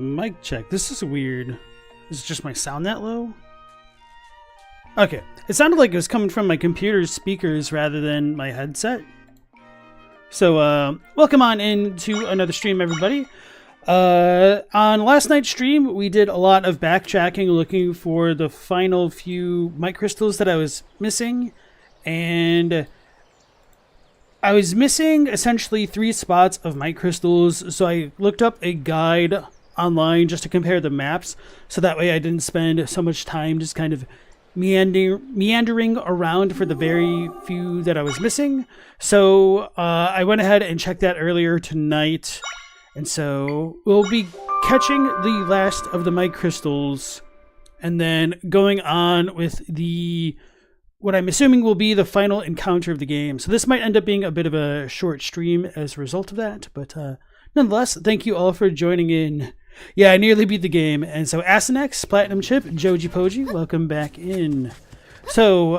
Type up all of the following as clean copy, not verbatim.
Mic check. This is weird. Is just my sound that low? Okay. It sounded like it was coming from my computer's speakers rather than my headset. So, welcome on into another stream, everybody. On last night's stream, we did a lot of backtracking looking for the final few mic crystals that I was missing. And I was missing essentially 3 spots of mic crystals, so I looked up a guide online just to compare the maps, so that way I didn't spend so much time just kind of meandering around for the very few that I was missing. So I went ahead and checked that earlier tonight, and so we'll be catching the last of the mic crystals and then going on with the what I'm assuming will be the final encounter of the game. So this might end up being a bit of a short stream as a result of that, but nonetheless, thank you all for joining in. Yeah, I nearly beat the game. And so Asinex, Platinum Chip, Joji Poji, welcome back in. So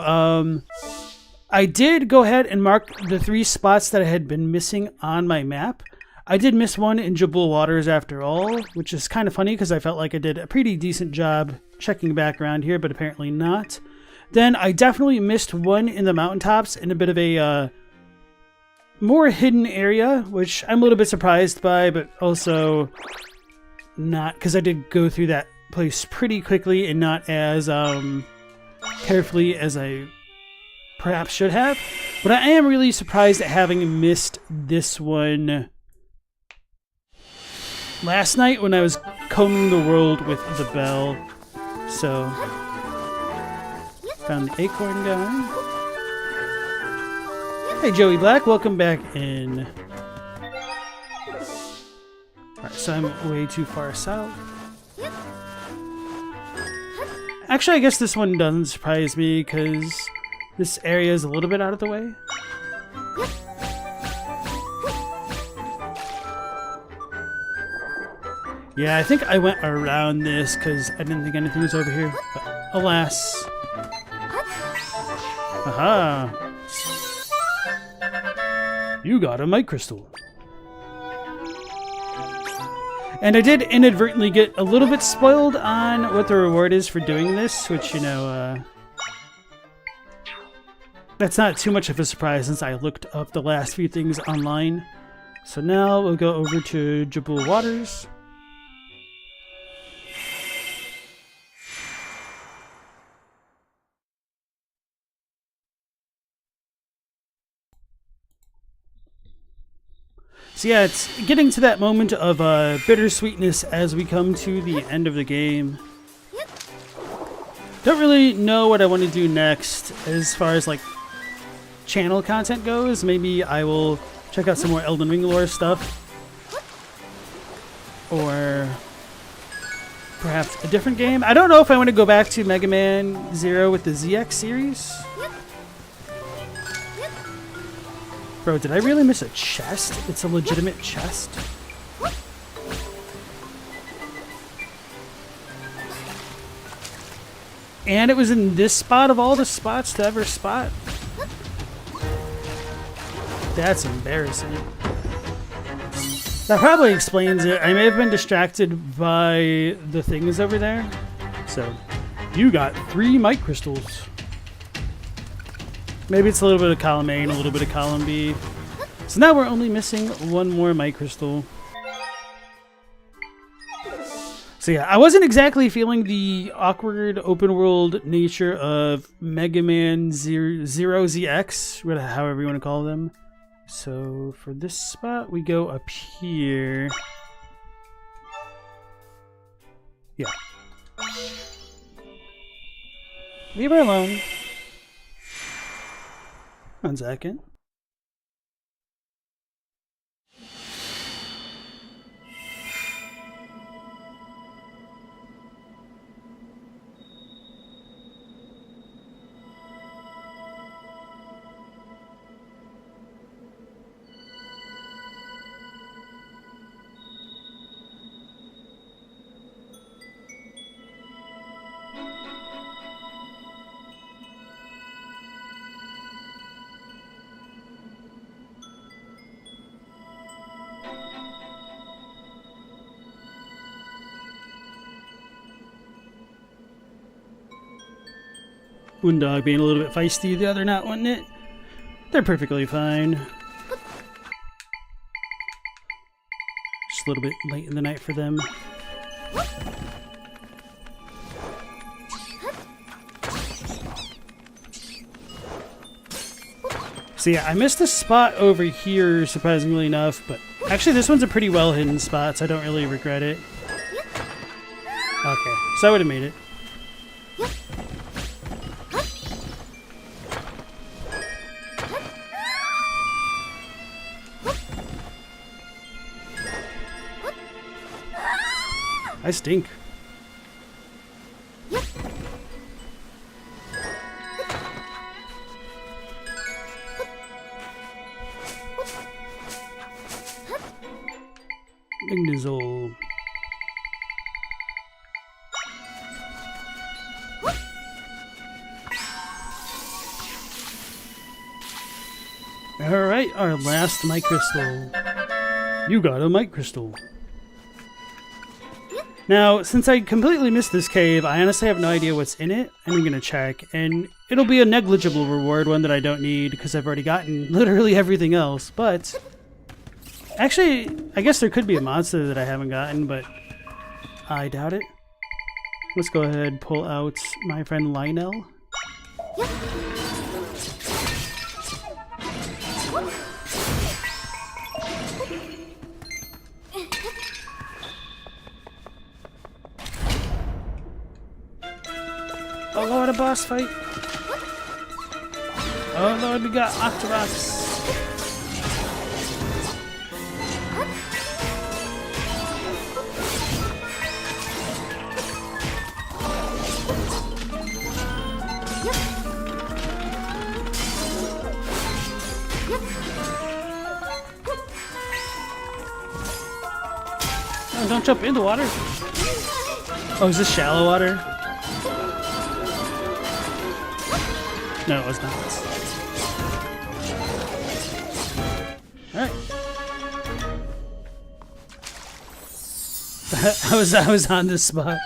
I did go ahead and mark the 3 spots that I had been missing on my map. I did miss one in Jabul Waters after all, which is kind of funny because I felt like I did a pretty decent job checking back around here, but apparently not. Then I definitely missed one in the mountaintops in a bit of a more hidden area, which I'm a little bit surprised by, but also not, because I did go through that place pretty quickly and not as carefully as I perhaps should have. But I am really surprised at having missed this one last night when I was combing the world with the bell. So found the acorn going. Hey Joey Black, welcome back in. Alright, so I'm way too far south. Actually, I guess this one doesn't surprise me because this area is a little bit out of the way. Yeah, I think I went around this because I didn't think anything was over here. But alas. Aha! You got a mic crystal. And I did inadvertently get a little bit spoiled on what the reward is for doing this, which, you know, that's not too much of a surprise since I looked up the last few things online. So now we'll go over to Jabul Waters. So yeah, it's getting to that moment of bittersweetness as we come to the end of the game. Don't really know what I want to do next as far as like channel content goes. Maybe I will check out some more Elden Ring lore stuff. Or perhaps a different game. I don't know if I want to go back to Mega Man Zero with the ZX series. Bro, did I really miss a chest? It's a legitimate chest. And it was in this spot of all the spots to ever spot. That's embarrassing. That probably explains it. I may have been distracted by the things over there. So, you got 3 mic crystals. Maybe it's a little bit of column A and a little bit of column B. So now we're only missing 1 more mic crystal. So yeah, I wasn't exactly feeling the awkward open world nature of Mega Man Zero ZX, however you want to call them. So for this spot, we go up here. Yeah. Leave her alone. 1 second. One dog being a little bit feisty, the other not wanting it. They're perfectly fine. Just a little bit late in the night for them. So yeah, I missed a spot over here, surprisingly enough, but actually this one's a pretty well hidden spot, so I don't really regret it. Okay, so I would have made it. I stink. Ignizzle. Alright, our last mic crystal. You got a mic crystal. Now, since I completely missed this cave, I honestly have no idea what's in it, and I'm gonna check, and it'll be a negligible reward, one that I don't need, because I've already gotten literally everything else, but... Actually, I guess there could be a monster that I haven't gotten, but I doubt it. Let's go ahead and pull out my friend Lionel. Oh lord, a boss fight! Oh lord, we got Octoroks! Oh, don't jump in the water! Oh, is this shallow water? No, it was not. Alright. I was on this spot.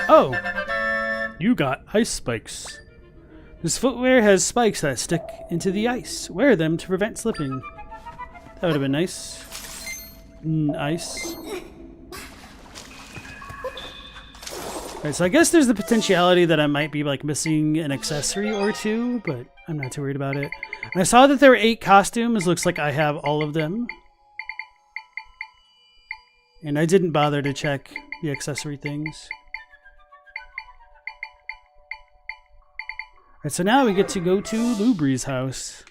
Oh! You got ice spikes. This footwear has spikes that stick into the ice. Wear them to prevent slipping. That would have been nice. Ice. Alright, so I guess there's the potentiality that I might be like missing an accessory or two, but I'm not too worried about it. And I saw that there were 8 costumes. Looks like I have all of them. And I didn't bother to check the accessory things. Alright, so now we get to go to Lubri's house.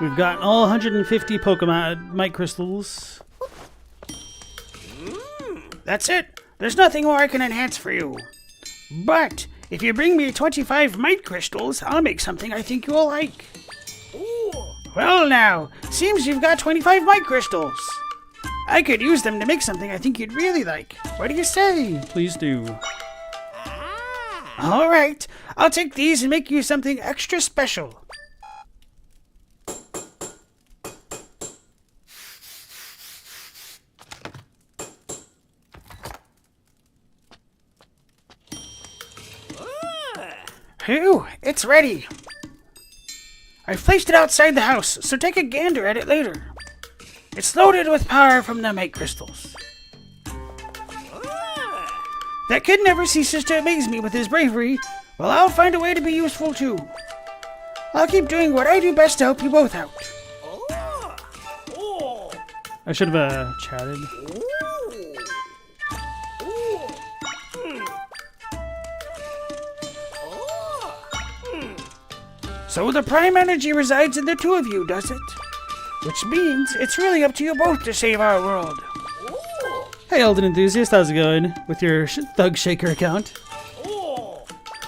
We've got all 150 Pokemon mic crystals. That's it. There's nothing more I can enhance for you. But if you bring me 25 mic crystals, I'll make something I think you'll like. Ooh. Well now, seems you've got 25 mic crystals. I could use them to make something I think you'd really like. What do you say? Please do. All right, I'll take these and make you something extra special. Phew, it's ready. I've placed it outside the house, so take a gander at it later. It's loaded with power from the mic crystals. That kid never ceases to amaze me with his bravery. Well, I'll find a way to be useful too. I'll keep doing what I do best to help you both out. I should have chatted. So the prime energy resides in the two of you, does it? Which means it's really up to you both to save our world. Hey, Elden Enthusiast, how's it going with your Thug Shaker account?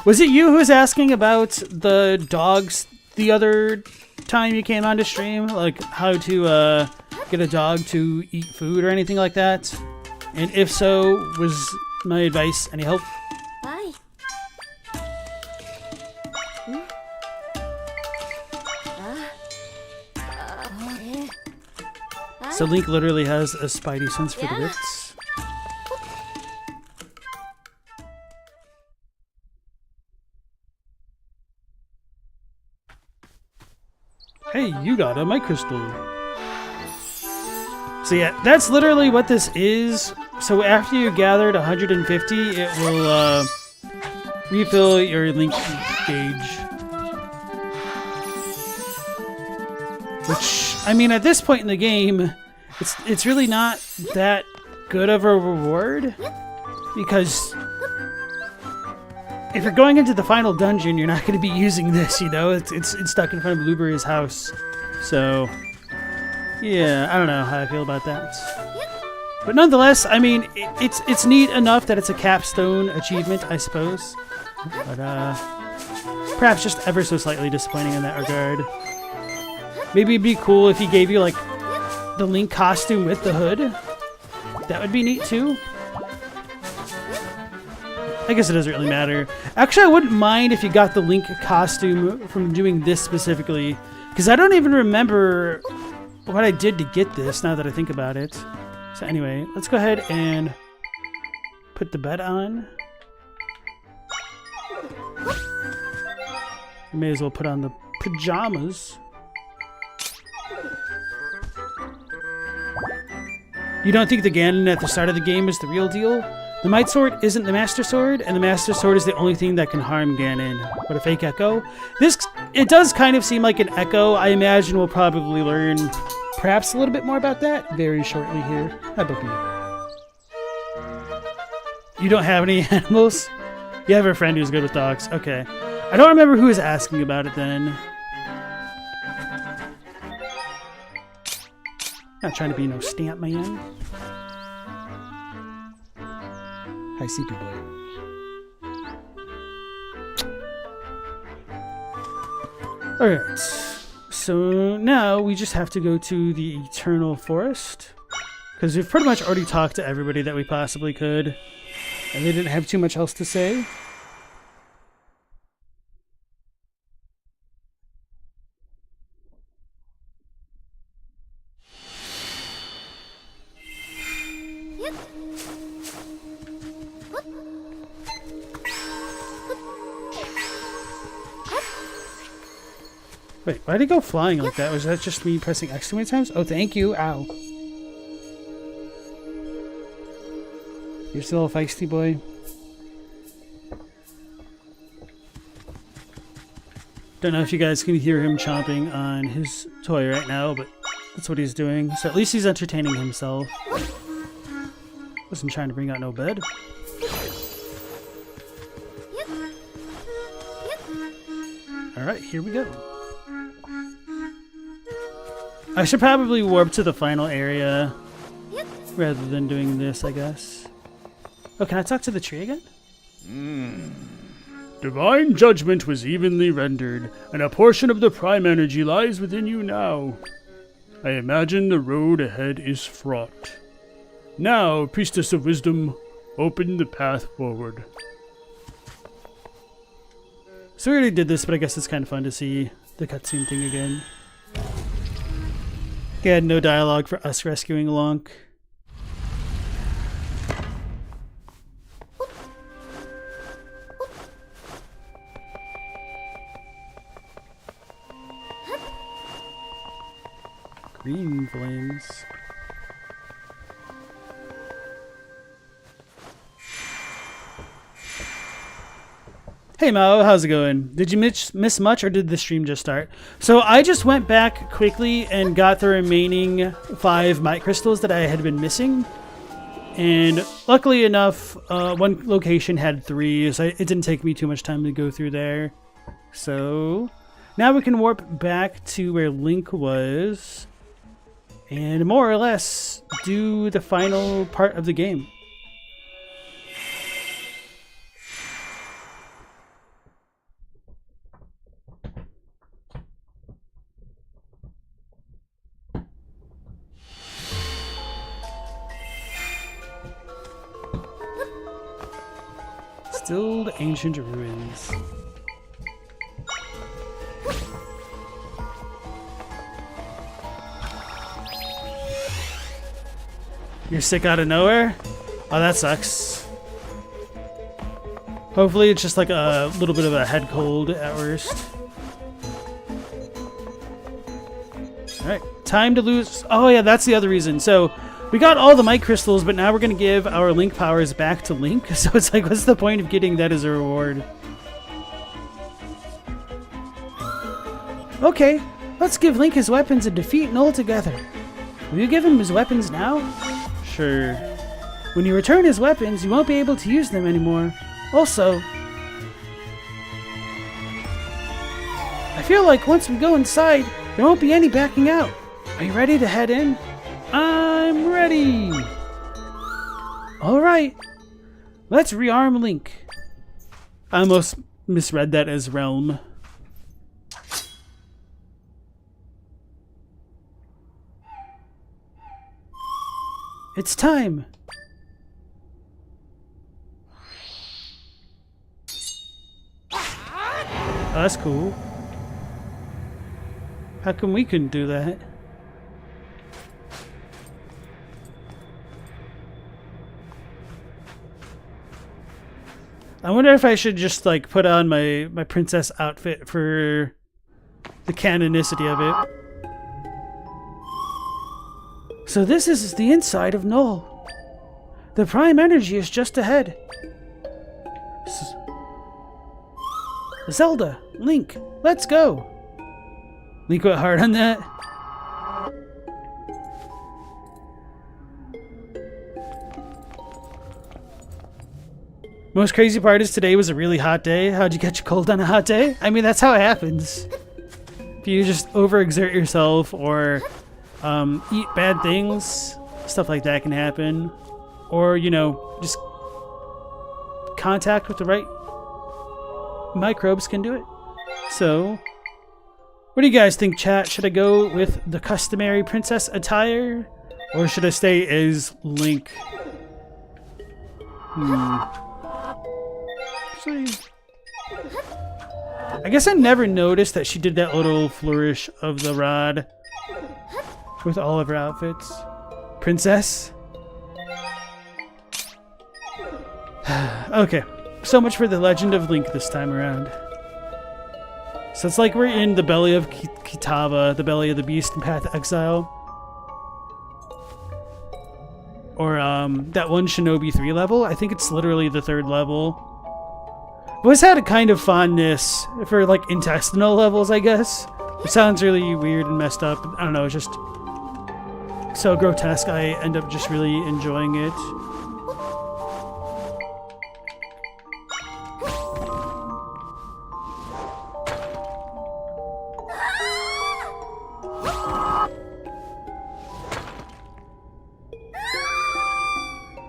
Was it you who was asking about the dogs the other time you came onto stream, like how to get a dog to eat food or anything like that? And if so, was my advice any help? Bye. So Link literally has a spidey sense for the bits. Hey, you got a mic crystal. So yeah, that's literally what this is. So after you gathered 150, it will refill your Link gauge. Which, I mean, at this point in the game, it's really not that good of a reward, because if you're going into the final dungeon, you're not going to be using this, you know? It's stuck in front of Blueberry's house. So, yeah, I don't know how I feel about that. But nonetheless, I mean, it's neat enough that it's a capstone achievement, I suppose. But, perhaps just ever so slightly disappointing in that regard. Maybe it'd be cool if he gave you, like, the Link costume with the hood. That would be neat, too. I guess it doesn't really matter. Actually, I wouldn't mind if you got the Link costume from doing this specifically, because I don't even remember what I did to get this, now that I think about it. So anyway, let's go ahead and put the bed on. We may as well put on the pajamas. You don't think the Ganon at the start of the game is the real deal? The Might Sword isn't the Master Sword, and the Master Sword is the only thing that can harm Ganon. What a fake echo. It does kind of seem like an echo. I imagine we'll probably learn perhaps a little bit more about that very shortly here. Hi, Boopy. You don't have any animals? You have a friend who's good with dogs. Okay. I don't remember who was asking about it then. Not trying to be no stamp man. Hi, CP boy. Alright. So now we just have to go to the Eternal Forest. Because we've pretty much already talked to everybody that we possibly could. And they didn't have too much else to say. Wait, why did he go flying like that? Was that just me pressing X too many times? Oh, thank you. Ow. You're still a feisty boy. Don't know if you guys can hear him chomping on his toy right now, but that's what he's doing. So at least he's entertaining himself. Wasn't trying to bring out no bed. Alright, here we go. I should probably warp to the final area rather than doing this, I guess. Oh, can I talk to the tree again? Divine judgment was evenly rendered, and a portion of the prime energy lies within you now. I imagine the road ahead is fraught. Now, Priestess of Wisdom, open the path forward. So we already did this, but I guess it's kind of fun to see the cutscene thing again. Again, no dialogue for us rescuing Lonk. Green flames. Hey Mao, how's it going? Did you miss much, or did the stream just start? So I just went back quickly and got the remaining 5 might crystals that I had been missing. And luckily enough, one location had 3, so it didn't take me too much time to go through there. So now we can warp back to where Link was and more or less do the final part of the game. Stilled ancient ruins. You're sick out of nowhere? Oh, that sucks. Hopefully it's just like a little bit of a head cold at worst. Alright, time to lose. Oh yeah, that's the other reason. So we got all the mic crystals, but now we're going to give our Link powers back to Link. So it's like, what's the point of getting that as a reward? Okay, let's give Link his weapons and defeat Null together. Will you give him his weapons now? Sure. When you return his weapons, you won't be able to use them anymore. Also, I feel like once we go inside, there won't be any backing out. Are you ready to head in? I'm ready! Alright, let's rearm Link. I almost misread that as realm. It's time! Oh, that's cool. How come we couldn't do that? I wonder if I should just like put on my princess outfit for the canonicity of it. So this is the inside of Null. The prime energy is just ahead. Zelda, Link, let's go. Link went hard on that. Most crazy part is today was a really hot day. How'd you catch a cold on a hot day? I mean, that's how it happens. If you just overexert yourself or eat bad things, stuff like that can happen. Or, you know, just contact with the right microbes can do it. So, what do you guys think, chat? Should I go with the customary princess attire? Or should I stay as Link? Actually, I guess I never noticed that she did that little flourish of the rod with all of her outfits. Princess? Okay, so much for the Legend of Link this time around. So it's like we're in the belly of Kitava, the belly of the beast in Path to Exile. Or that one Shinobi 3 level. I think it's literally the 3rd level. I've always had a kind of fondness for like intestinal levels, I guess. It sounds really weird and messed up. I don't know, it's just so grotesque. I end up just really enjoying it.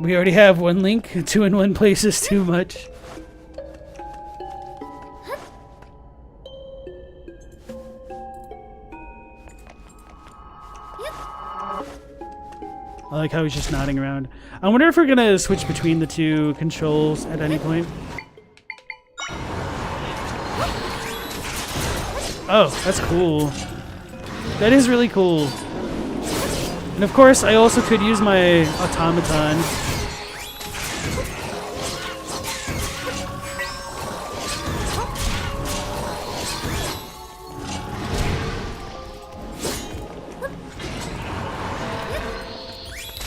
We already have one Link. 2 in one place is too much. I like how he's just nodding around. I wonder if we're gonna switch between the two controls at any point. Oh, that's cool. That is really cool. And of course, I also could use my automaton.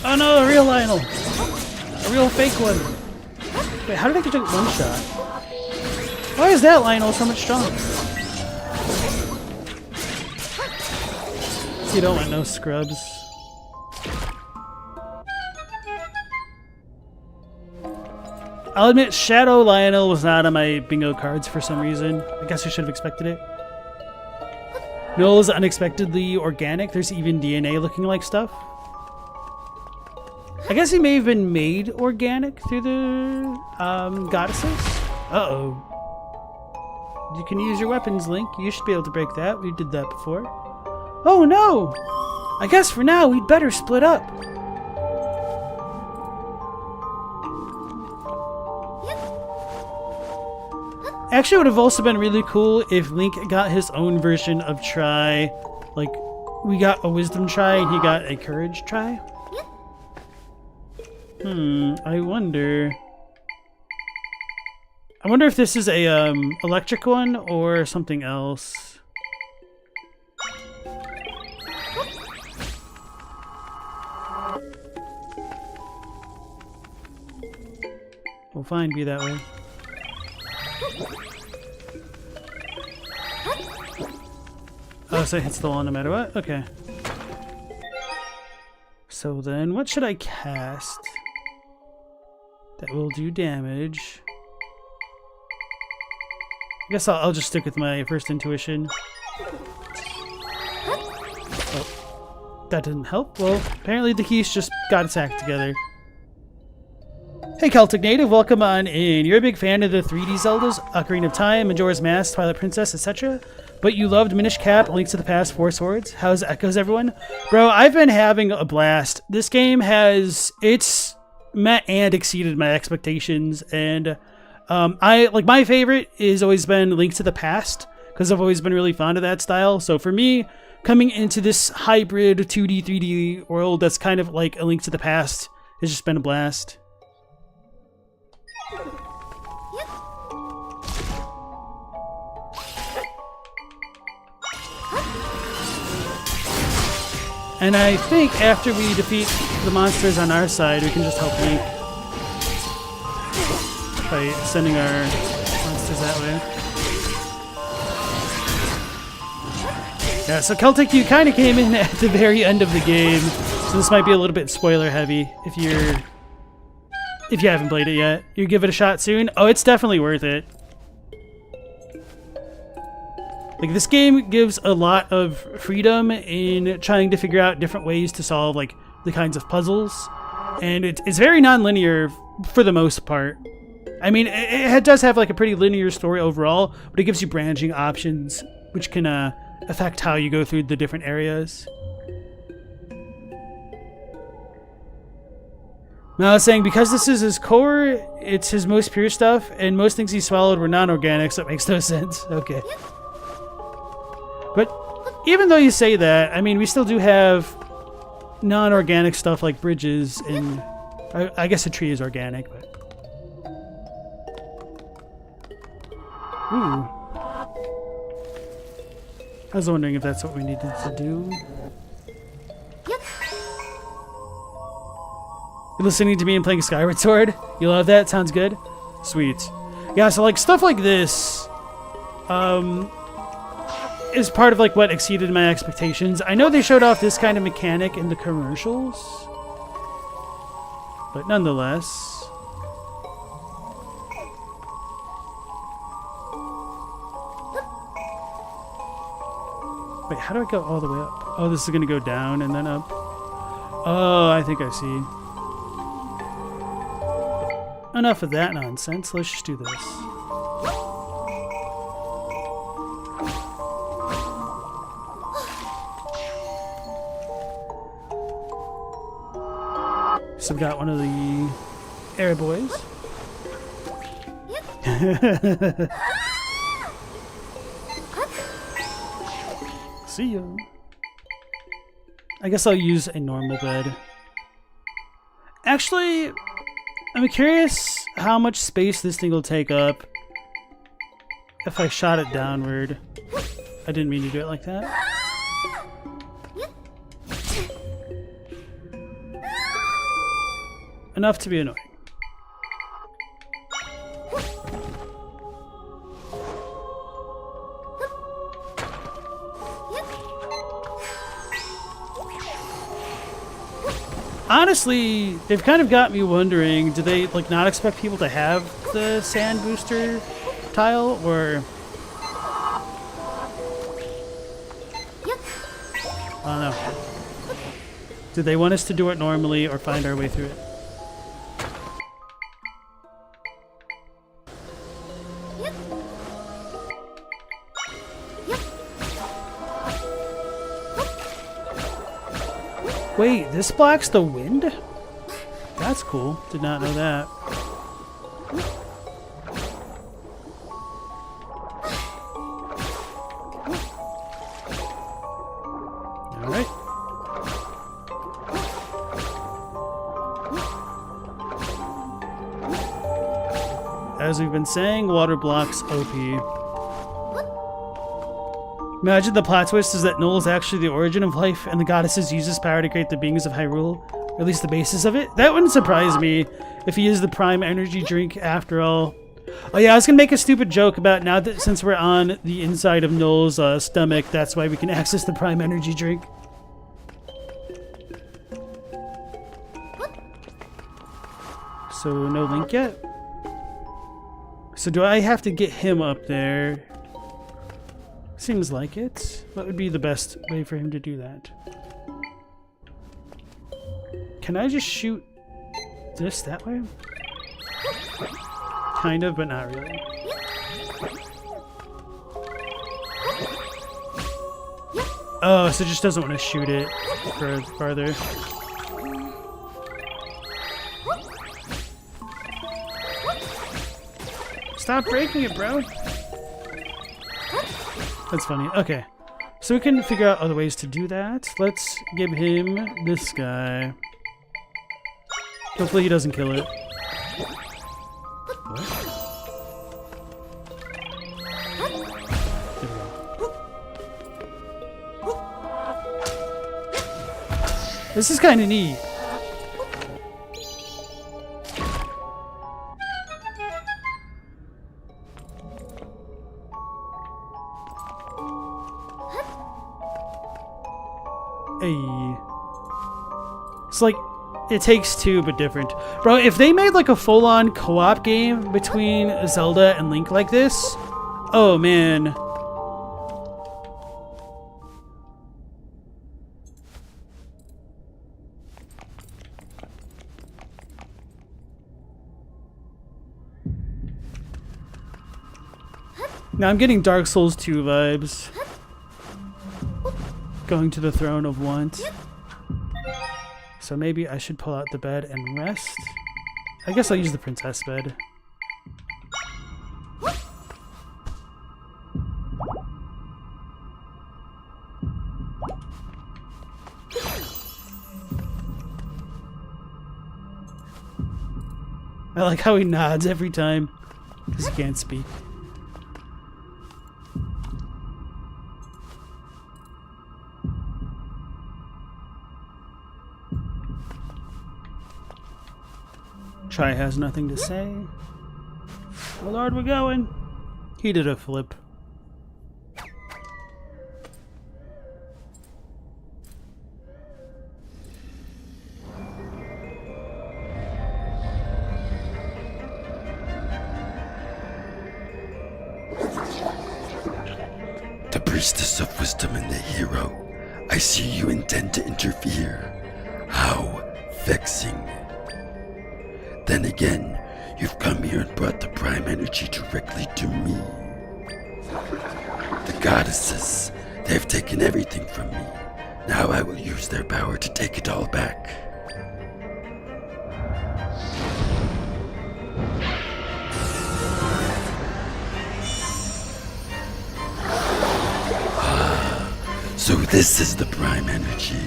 Oh no, a real Lionel! A real fake one! Wait, how did I get one shot? Why is that Lionel so much stronger? You don't want no scrubs. I'll admit, Shadow Lionel was not on my bingo cards for some reason. I guess I should have expected it. Null is unexpectedly organic. There's even DNA looking like stuff. I guess he may have been made organic through the goddesses. Uh-oh. You can use your weapons, Link. You should be able to break that. We did that before. Oh no! I guess for now we'd better split up. Actually, it would have also been really cool if Link got his own version of Try. Like, we got a Wisdom Try and he got a Courage Try. I wonder if this is a electric one or something else. Well, fine, be that way. Oh, so it hits the wall no matter what? Okay. So then, what should I cast that will do damage? I guess I'll just stick with my first intuition. Oh, that didn't help. Well, apparently the keys just got its act together. Hey Celtic Native, welcome on in. You're a big fan of the 3D Zeldas, Ocarina of Time, Majora's Mask, Twilight Princess, etc. But you loved Minish Cap, Link to the Past, Four Swords. How's Echoes, everyone? Bro, I've been having a blast. This game it's met and exceeded my expectations, and my favorite has always been Link to the Past, because I've always been really fond of that style. So for me, coming into this hybrid 2D, 3D world that's kind of like a Link to the Past has just been a blast. And I think after we defeat the monsters on our side, we can just help Link by sending our monsters that way. Yeah, so Celtic, you kind of came in at the very end of the game, so this might be a little bit spoiler heavy if you haven't played it yet. You give it a shot soon. Oh, it's definitely worth it. Like, this game gives a lot of freedom in trying to figure out different ways to solve, like, the kinds of puzzles. And it's very non-linear for the most part. I mean, it does have, like, a pretty linear story overall, but it gives you branching options, which can affect how you go through the different areas. Now, I was saying, because this is his core, it's his most pure stuff, and most things he swallowed were non-organic, so it makes no sense. Okay. But even though you say that, I mean, we still do have non-organic stuff like bridges, and I guess a tree is organic, but... Ooh. I was wondering if that's what we needed to do. You're listening to me and playing Skyward Sword? You love that? Sounds good? Sweet. Yeah, so like stuff like this is part of like what exceeded my expectations. I know they showed off this kind of mechanic in the commercials, but nonetheless. Wait, how do I go all the way up? Oh, this is gonna go down and then up. Oh, I think I see. Enough of that nonsense. Let's just do this. So we got one of the air boys. See ya. I guess I'll use a normal bed. Actually, I'm curious how much space this thing will take up if I shot it downward. I didn't mean to do it like that. Enough to be annoying. Honestly, they've kind of got me wondering, do they like not expect people to have the sand booster tile, or I don't know. Do they want us to do it normally or find our way through it? Wait, this blocks the wind? That's cool. Did not know that. as we've been saying, water blocks OP. Imagine the plot twist is that Null is actually the origin of life, and the goddesses use this power to create the beings of Hyrule, or at least the basis of it. That wouldn't surprise me if he is the prime energy drink after all. Oh yeah, I was gonna make a stupid joke about now that since we're on the inside of Null's stomach, that's why we can access the prime energy drink. So no Link yet? So do I have to get him up there? Seems like it. What would be the best way for him to do that? Can I just shoot this that way? Kind of, but not really. Oh, so it just doesn't want to shoot it farther. Stop breaking it, bro. That's funny. Okay. So we can figure out other ways to do that. Let's give him this guy. Hopefully he doesn't kill it. What? There we go. This is kind of neat. Hey. It's like, it takes two, but different. Bro, if they made like a full-on co-op game between Zelda and Link like this, oh man. Now I'm getting Dark Souls 2 vibes. Going to the throne of want. So maybe I should pull out the bed and rest. I guess I'll use the princess bed. I like how he nods every time because he can't speak. Try has nothing to say. Oh Lord, we're going. He did a flip. The priestess of wisdom and the hero. I see you intend to interfere. How vexing. Then again, you've come here and brought the prime energy directly to me. The goddesses, they have taken everything from me. Now I will use their power to take it all back. So this is the prime energy.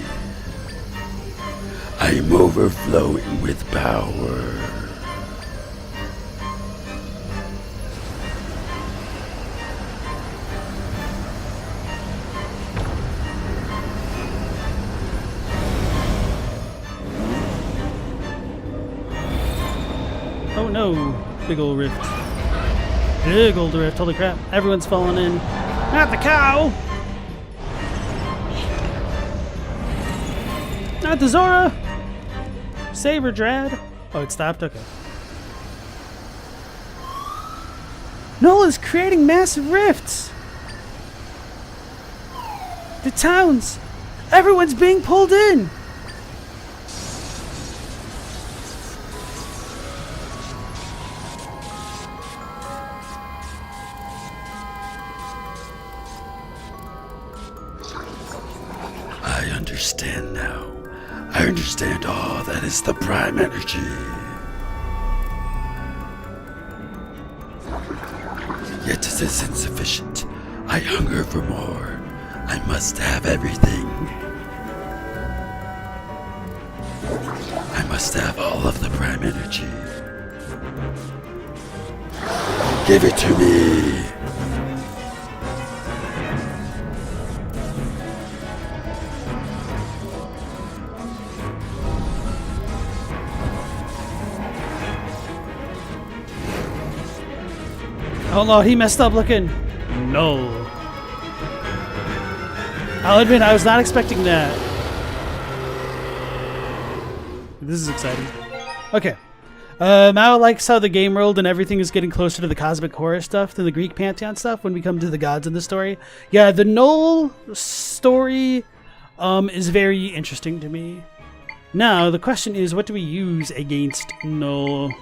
I am overflowing with power. Oh no, big ol' rift. Big old rift, holy crap. Everyone's falling in. Not the cow! Not the Zora! Save her, Drad. Oh, it stopped? Okay. Nola's creating massive rifts! The towns! Everyone's being pulled in! I understand now. I understand all that is the prime energy. Yet it is insufficient. I hunger for more. I must have everything. I must have all of the prime energy. Give it to me. Oh no, he messed up looking. No. I'll admit, I was not expecting that. This is exciting. Okay. Mao likes how the game world and everything is getting closer to the cosmic horror stuff than the Greek pantheon stuff when we come to the gods in the story. Yeah, the Null story is very interesting to me. Now, the question is, what do we use against Null?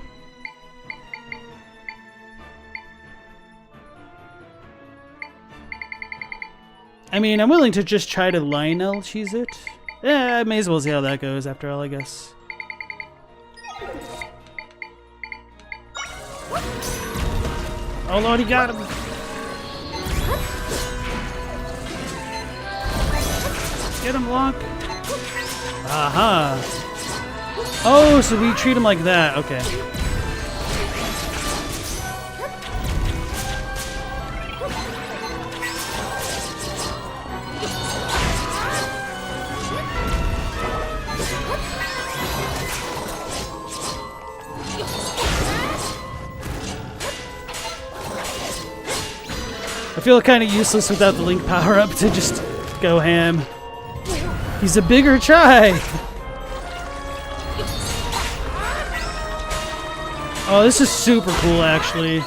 I mean, I'm willing to just try to Lionel cheese it. Yeah, I may as well see how that goes after all, I guess. Oh lord, he got him! Get him, Blanc! Aha! Oh, so we treat him like that, okay. I feel kind of useless without the Link power-up to just go ham. He's a bigger try! Oh, this is super cool, actually.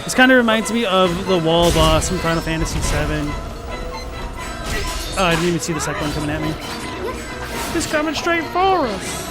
This kind of reminds me of the wall boss from Final Fantasy VII. Oh, I didn't even see the second one coming at me. He's coming straight for us!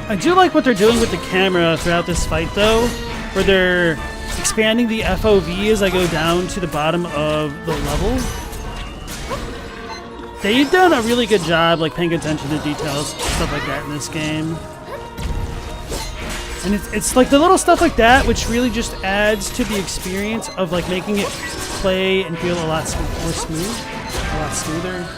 I do like what they're doing with the camera throughout this fight, though, where they're expanding the FOV as I go down to the bottom of the level. They've done a really good job, like, paying attention to details, stuff like that in this game. And it's like the little stuff like that, which really just adds to the experience of, like, making it play and feel a lot more smooth, a lot smoother.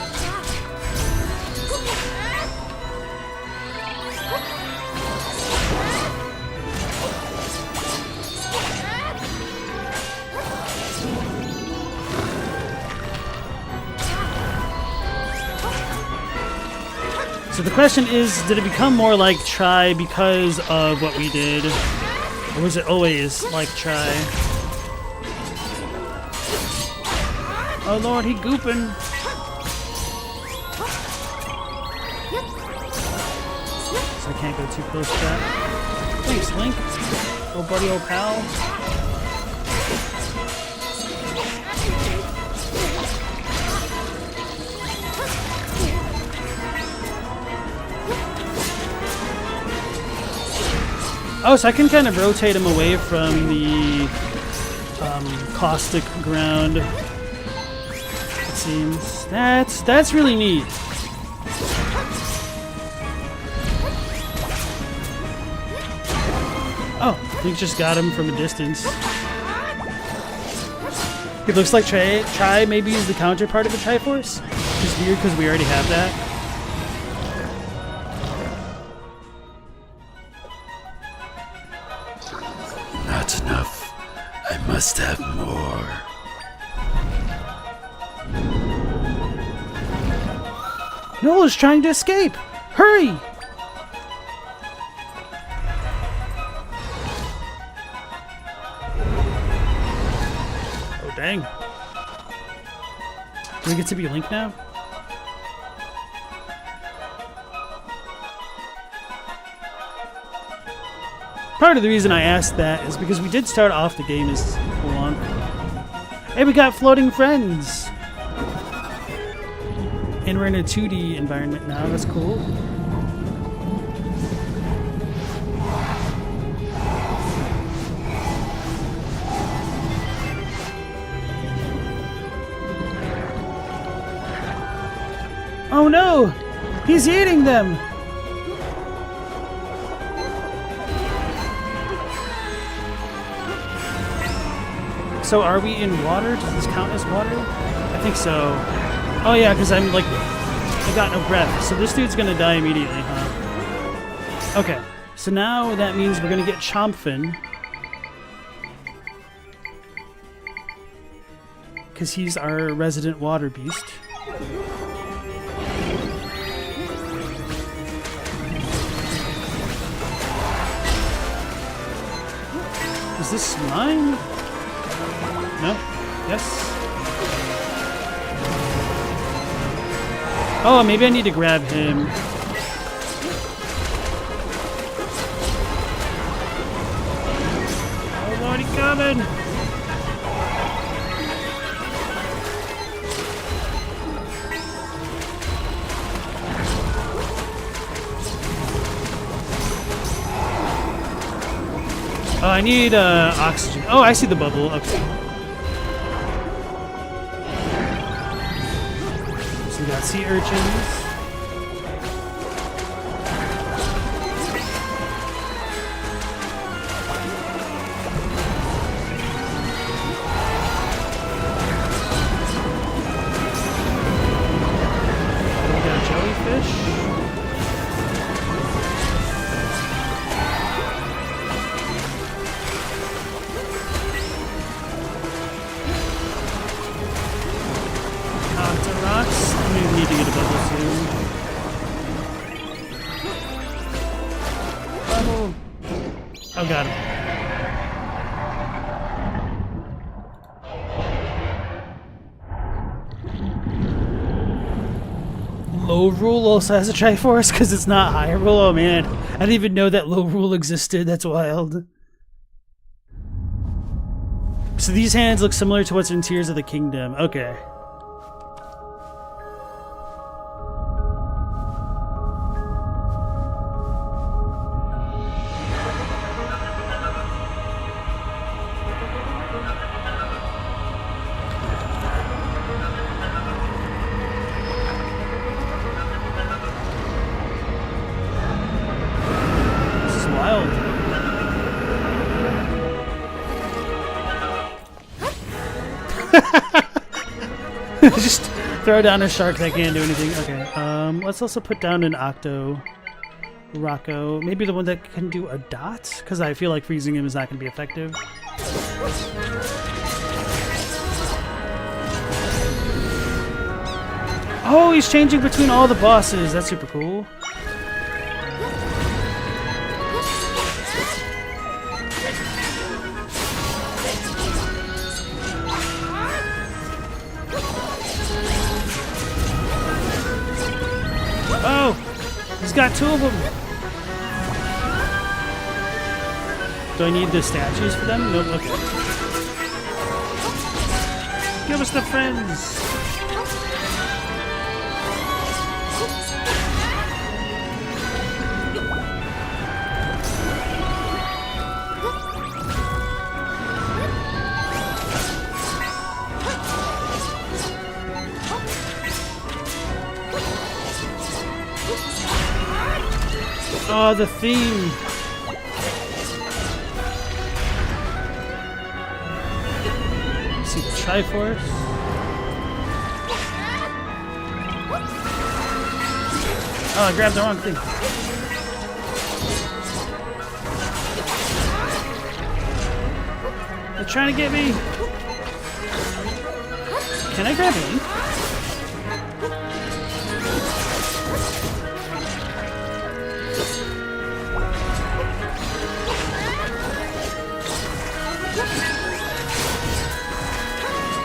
So the question is, did it become more like Try because of what we did? Or was it always like Try? Oh lord, he gooping. So I can't go too close to that. Thanks, Link. Oh buddy, oh pal. Oh, so I can kind of rotate him away from the caustic ground. It seems that's really neat. Oh, Link just got him from a distance. It looks like Try maybe is the counterpart of the Triforce, which is weird because we already have that. Not enough. I must have more. Noel is trying to escape! Hurry! Oh, dang. Do we get to be Link now? Part of the reason I asked that is because we did start off the game as Blanc. Hey, we got floating friends! And we're in a 2D environment now, that's cool. Oh no! He's eating them! So are we in water? Does this count as water? I think so. Oh yeah, because I'm like, I got no breath. So this dude's gonna die immediately, huh? Okay, so now that means we're gonna get Chompfin. Because he's our resident water beast. Is this mine? No? Yes? Oh, maybe I need to grab him. Oh, Lord, he's coming! Oh, I need oxygen. Oh, I see the bubble. Okay. So we got sea urchins. We got a jellyfish. Need to get a bubble soon. Bubble. Oh, got him. Low Rule also has a Triforce because it's not Hyrule. Oh man, I didn't even know that Low Rule existed. That's wild. So these hands look similar to what's in Tears of the Kingdom. Okay. Just throw down a shark that can't do anything. Okay, let's also put down an Octo Rocco. Maybe the one that can do a dot? Because I feel like freezing him is not going to be effective. Oh, he's changing between all the bosses. That's super cool. Oh! He's got two of them! Do I need the statues for them? Nope, okay. Give us the friends! Oh, the theme. See the Triforce. Oh, I grabbed the wrong thing. They're trying to get me. Can I grab him?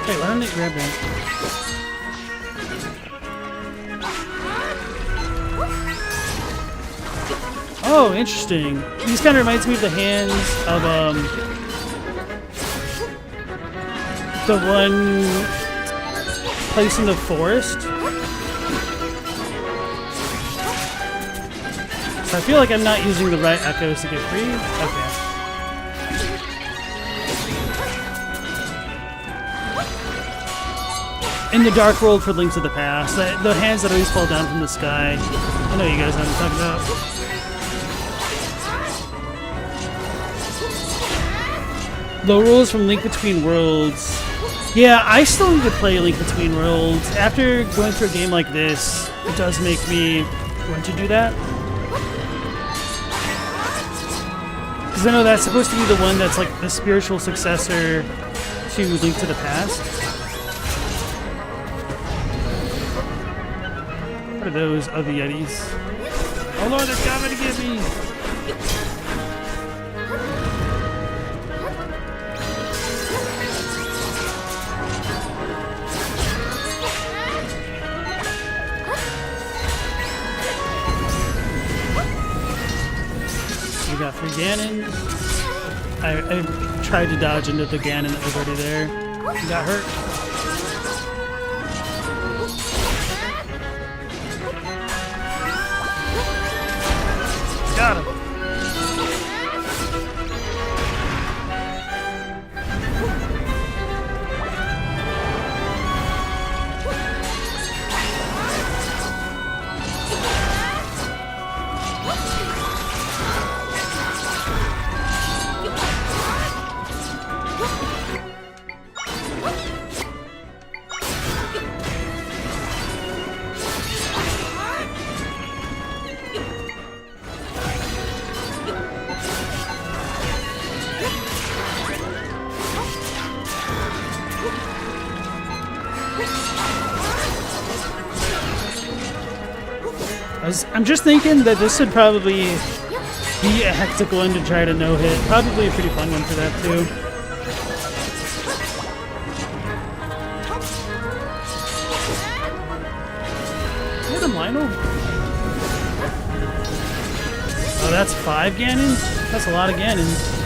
Hey, why don't they grab that? Oh, interesting. These kind of reminds me of the hands of the one place in the forest. So I feel like I'm not using the right echoes to get free. Okay. In the Dark World for Links of the Past, the hands that always fall down from the sky. I know you guys know what I'm talking about. The rules from Link Between Worlds. Yeah, I still need to play Link Between Worlds. After going through a game like this, it does make me want to do that. Because I know that's supposed to be the one that's like the spiritual successor to Link to the Past. What are those other Yetis? Oh Lord, they're coming to get me! We got 3 Ganon. I tried to dodge into the Ganon that was already there. He got hurt. Got him. I'm just thinking that this would probably be a hectic one to try to no-hit. Probably a pretty fun one for that, too. Hit him, Lionel. Oh, that's 5 Ganons? That's a lot of Ganons.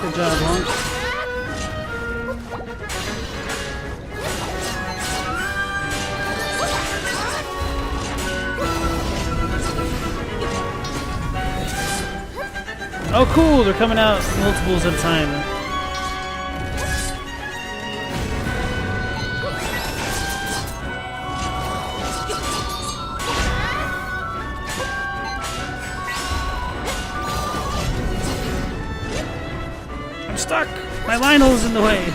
Good job, Lunk. Oh cool, they're coming out multiples at a time. I'm stuck! My Lionel's in the way!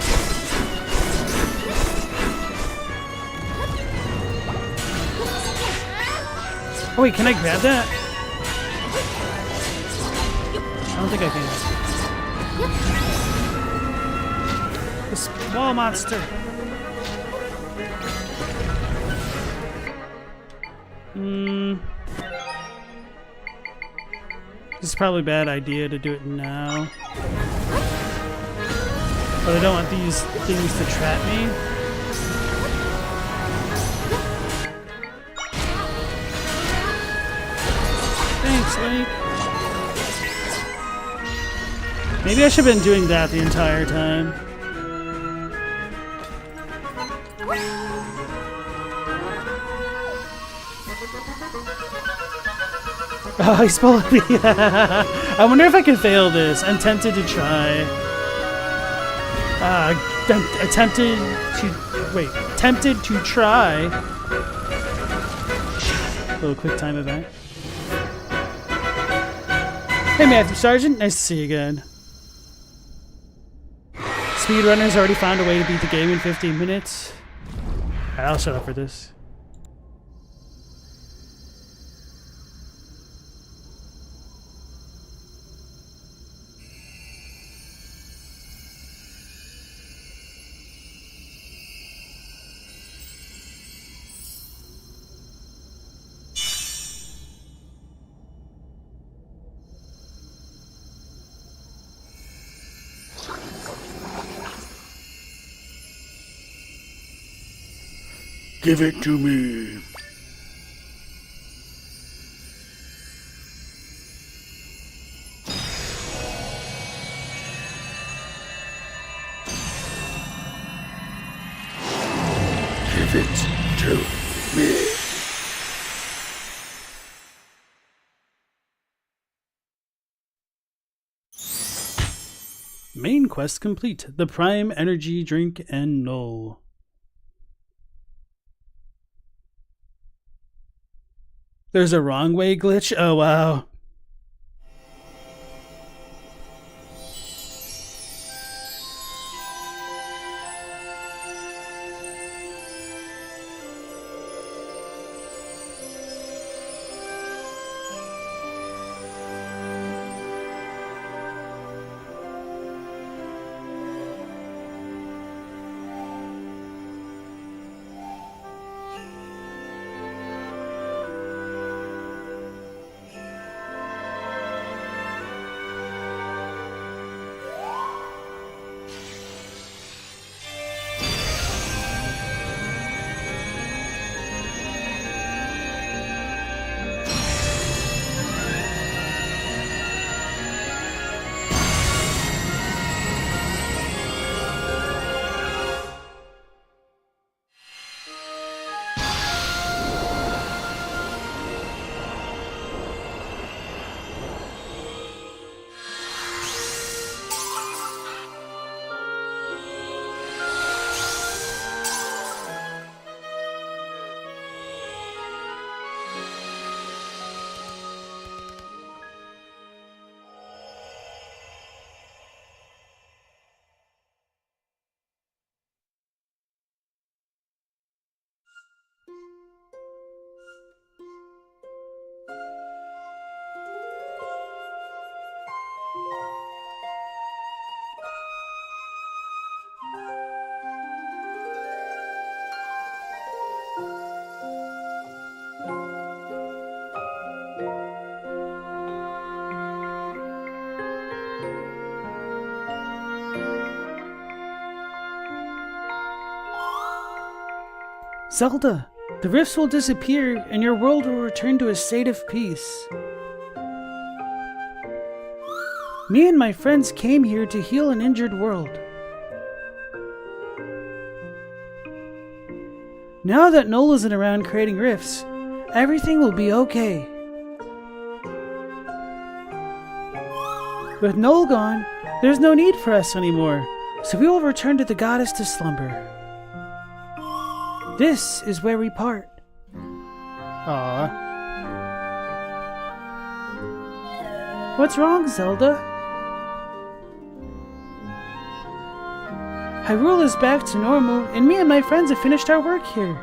Oh wait, can I grab that? I don't think I can. This wall monster. This is probably a bad idea to do it now. But I don't want these things to trap me. Thanks, Link. Maybe I should have been doing that the entire time. Oh, I spelled me. I wonder if I can fail this. I'm tempted to try. Tempted to try. A little quick time event. Hey Matthew Sargent, nice to see you again. Speedrunners already found a way to beat the game in 15 minutes. Alright, I'll shut up for this. Give it to me. Give it to me. Main quest complete. The Prime Energy Drink and Null. There's a wrong way glitch? Oh, wow. Zelda, the rifts will disappear and your world will return to a state of peace. Me and my friends came here to heal an injured world. Now that Noel isn't around creating rifts, everything will be okay. With Noel gone, there's no need for us anymore, so we will return to the goddess to slumber. This is where we part. Aww. What's wrong, Zelda? Hyrule is back to normal, and me and my friends have finished our work here.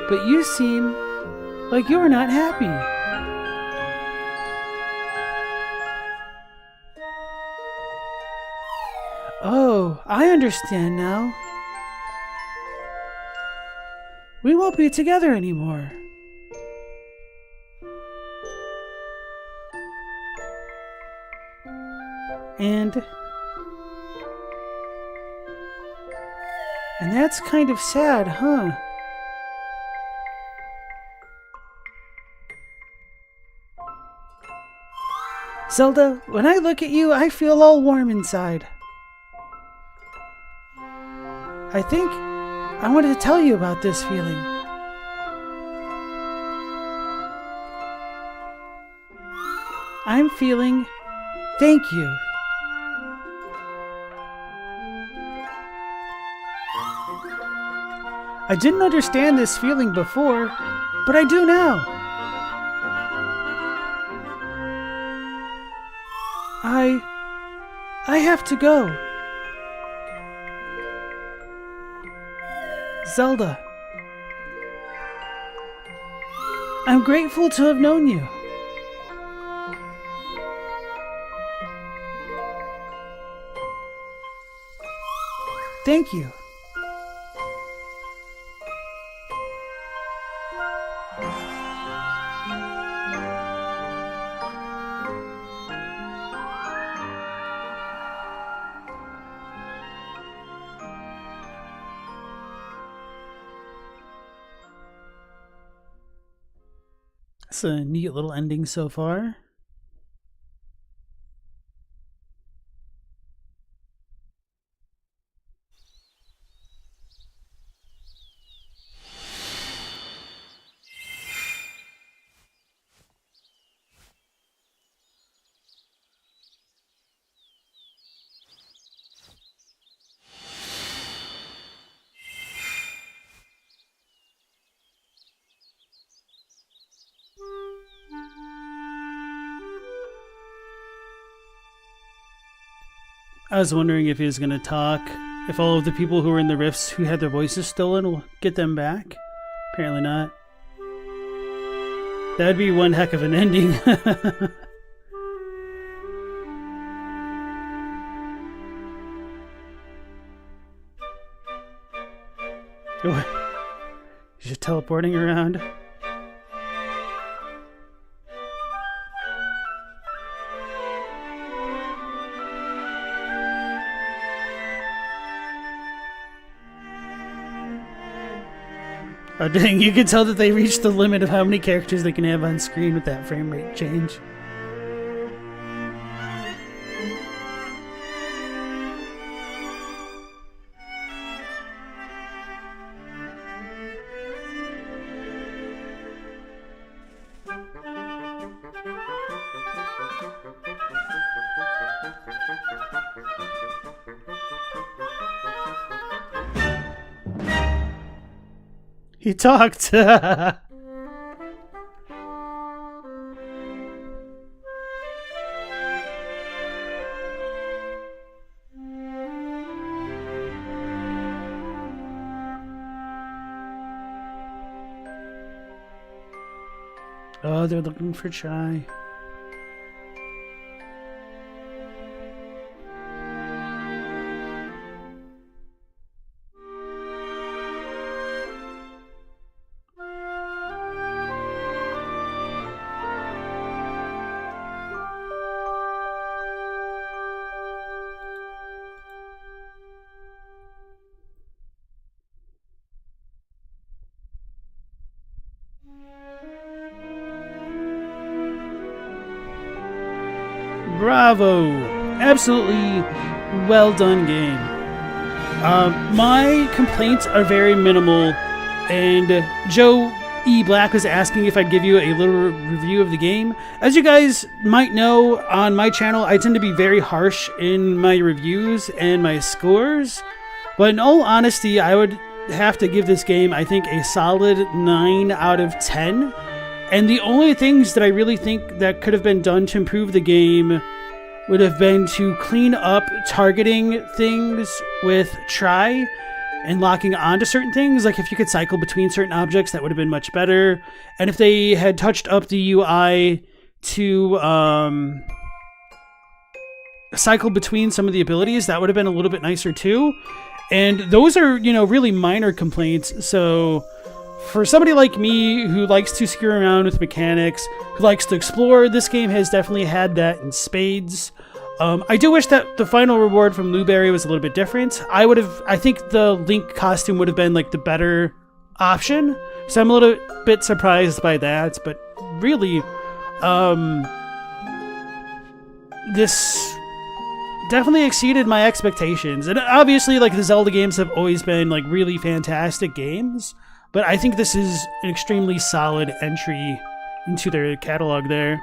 But you seem like you are not happy. Oh, I understand now. We won't be together anymore. And that's kind of sad, huh? Zelda, when I look at you, I feel all warm inside. I think I wanted to tell you about this feeling. I'm feeling thank you. I didn't understand this feeling before, but I do now. I have to go. Zelda, I'm grateful to have known you. Thank you. That's a neat little ending so far. I was wondering if he was going to talk. If all of the people who were in the rifts who had their voices stolen will get them back. Apparently not. That'd be one heck of an ending. He's just teleporting around. Oh dang, you can tell that they reached the limit of how many characters they can have on screen with that frame rate change. He talked. Oh, they're looking for Chai. Bravo! Absolutely well done game. My complaints are very minimal, and Joe E. Black was asking if I'd give you a little review of the game. As you guys might know, on my channel, I tend to be very harsh in my reviews and my scores, but in all honesty, I would have to give this game, I think, a solid 9 out of 10. And the only things that I really think that could have been done to improve the game would have been to clean up targeting things with try and locking onto certain things. Like if you could cycle between certain objects, that would have been much better. And if they had touched up the UI to cycle between some of the abilities, that would have been a little bit nicer too. And those are, you know, really minor complaints. So for somebody like me who likes to screw around with mechanics, who likes to explore, this game has definitely had that in spades. I do wish that the final reward from Blueberry was a little bit different. I think the Link costume would have been like the better option. So I'm a little bit surprised by that, but really, this definitely exceeded my expectations. And obviously, like, the Zelda games have always been like really fantastic games. But I think this is an extremely solid entry into their catalog there.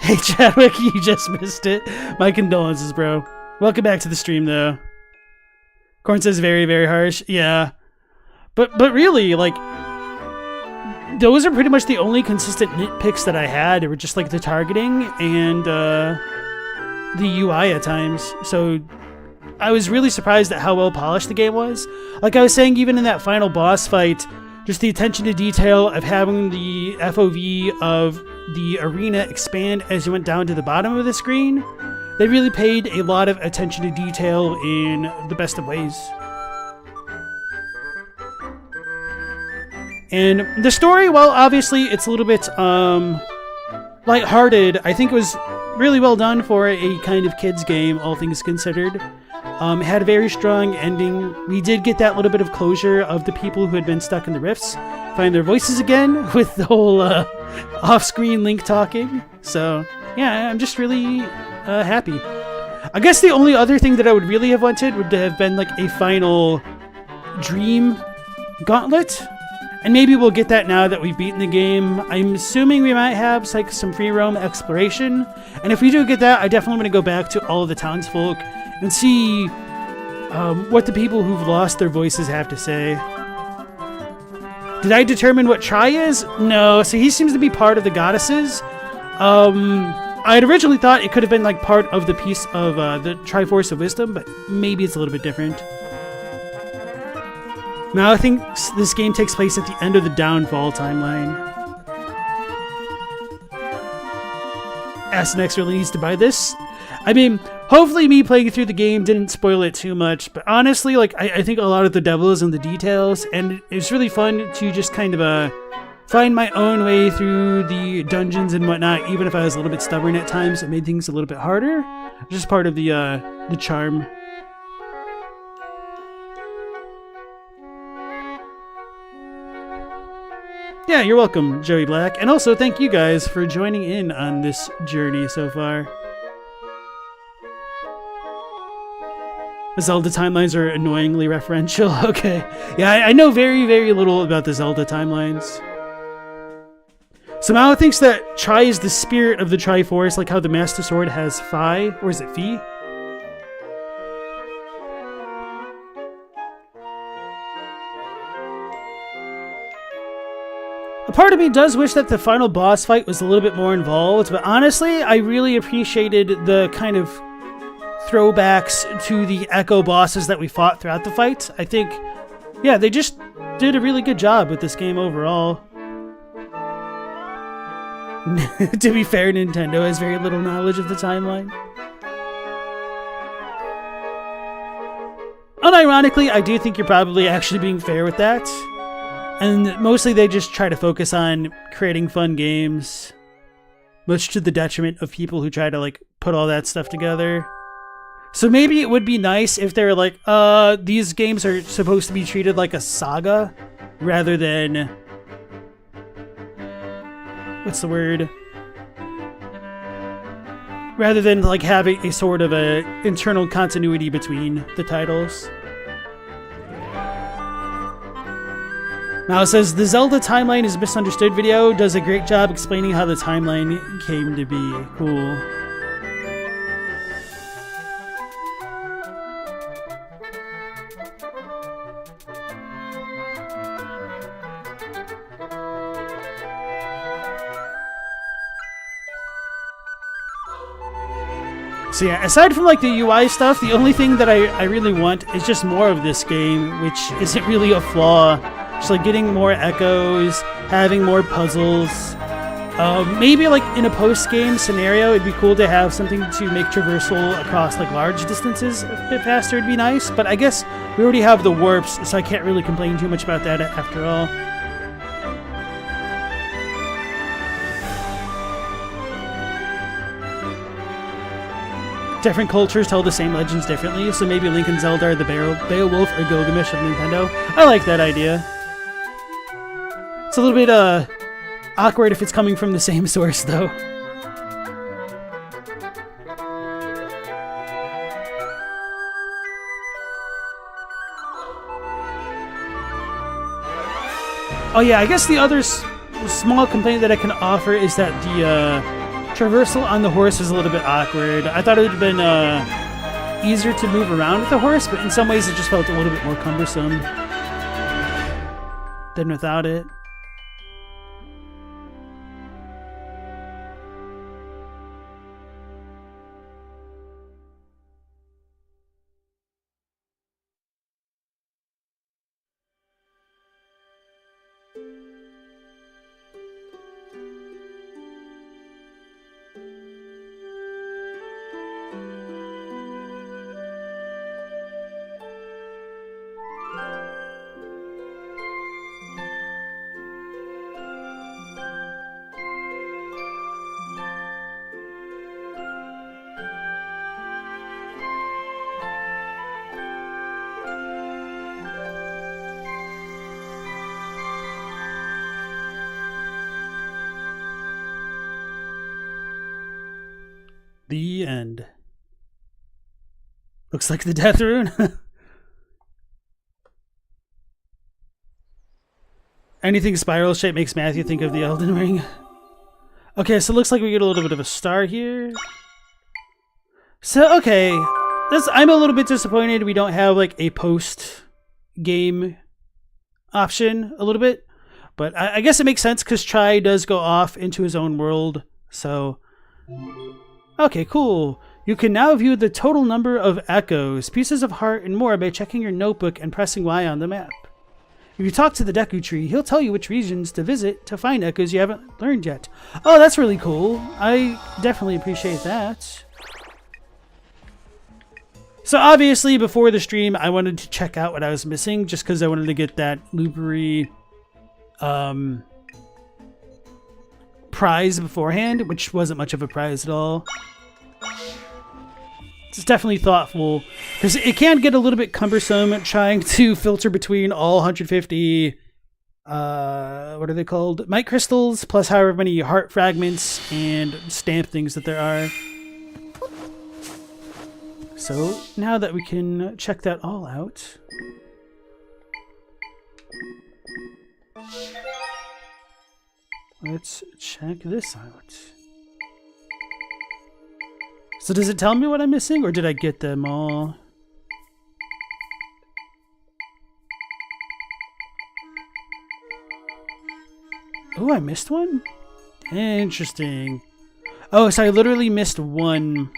Hey Chadwick, you just missed it. My condolences, bro. Welcome back to the stream, though. Corn says very, very harsh. Yeah. But really, like, those are pretty much the only consistent nitpicks that I had. They were just like the targeting and the UI at times. So I was really surprised at how well polished the game was. Like I was saying, even in that final boss fight, just the attention to detail of having the FOV of the arena expand as you went down to the bottom of the screen, they really paid a lot of attention to detail in the best of ways. And the story, well, obviously it's a little bit lighthearted. I think it was really well done for a kind of kids game, all things considered. It had a very strong ending. We did get that little bit of closure of the people who had been stuck in the rifts find their voices again with the whole off-screen Link talking. So yeah, I'm just really happy. I guess the only other thing that I would really have wanted would have been like a final dream gauntlet. And maybe we'll get that now that we've beaten the game. I'm assuming we might have like some free roam exploration. And if we do get that, I definitely want to go back to all of the townsfolk and see what the people who've lost their voices have to say. Did I determine what Try is? No, so he seems to be part of the goddesses. I'd originally thought it could have been like part of the piece of the Triforce of Wisdom, but maybe it's a little bit different. Now I think this game takes place at the end of the Downfall timeline. SNX really needs to buy this. I mean, hopefully me playing through the game didn't spoil it too much, but honestly, like, I think a lot of the devil is in the details, and it's really fun to just kind of find my own way through the dungeons and whatnot. Even if I was a little bit stubborn at times, it made things a little bit harder. Just part of the charm. Yeah, you're welcome, Joey Black. And also, thank you guys for joining in on this journey so far. The Zelda timelines are annoyingly referential. Okay. Yeah, I know very, very little about the Zelda timelines. So Mao thinks that Tri is the spirit of the Triforce, like how the Master Sword has Phi, or is it Phi? A part of me does wish that the final boss fight was a little bit more involved, but honestly, I really appreciated the kind of throwbacks to the Echo bosses that we fought throughout the fight. I think, yeah, they just did a really good job with this game overall. To be fair, Nintendo has very little knowledge of the timeline. Unironically, I do think you're probably actually being fair with that. And mostly they just try to focus on creating fun games, much to the detriment of people who try to like put all that stuff together. So maybe it would be nice if they're like, these games are supposed to be treated like a saga rather than, what's the word? Rather than like having a sort of a internal continuity between the titles. Now it says, the Zelda timeline is misunderstood video does a great job explaining how the timeline came to be. Cool. So yeah, aside from like the UI stuff, the only thing that I really want is just more of this game, which isn't really a flaw. Just like getting more echoes, having more puzzles. Maybe like in a post-game scenario, it'd be cool to have something to make traversal across like large distances a bit faster. It'd be nice, but I guess we already have the warps, so I can't really complain too much about that after all. Different cultures tell the same legends differently, so maybe Link and Zelda are the Beowulf or Gilgamesh of Nintendo. I like that idea. It's a little bit awkward if it's coming from the same source, though. Oh yeah, I guess the other small complaint that I can offer is that the traversal on the horse is a little bit awkward. I thought it would have been easier to move around with the horse, but in some ways it just felt a little bit more cumbersome than without it. The end. Looks like the death rune. Anything spiral shape makes Matthew think of the Elden Ring. Okay, so it looks like we get a little bit of a star here. So, okay. I'm a little bit disappointed we don't have like a post-game option a little bit. But I guess it makes sense because Tri does go off into his own world. So Okay, cool. You can now view the total number of echoes, pieces of heart, and more by checking your notebook and pressing Y on the map. If you talk to the Deku Tree, he'll tell you which regions to visit to find echoes you haven't learned yet. Oh, that's really cool. I definitely appreciate that. So obviously, before the stream, I wanted to check out what I was missing, just because I wanted to get that Lubery prize beforehand, which wasn't much of a prize at all. It's definitely thoughtful, because it can get a little bit cumbersome trying to filter between all 150, what are they called? Might crystals, plus however many heart fragments and stamp things that there are. So now that we can check that all out, let's check this out. So does it tell me what I'm missing, or did I get them all? Oh, I missed one? Interesting. Oh, so I literally missed one.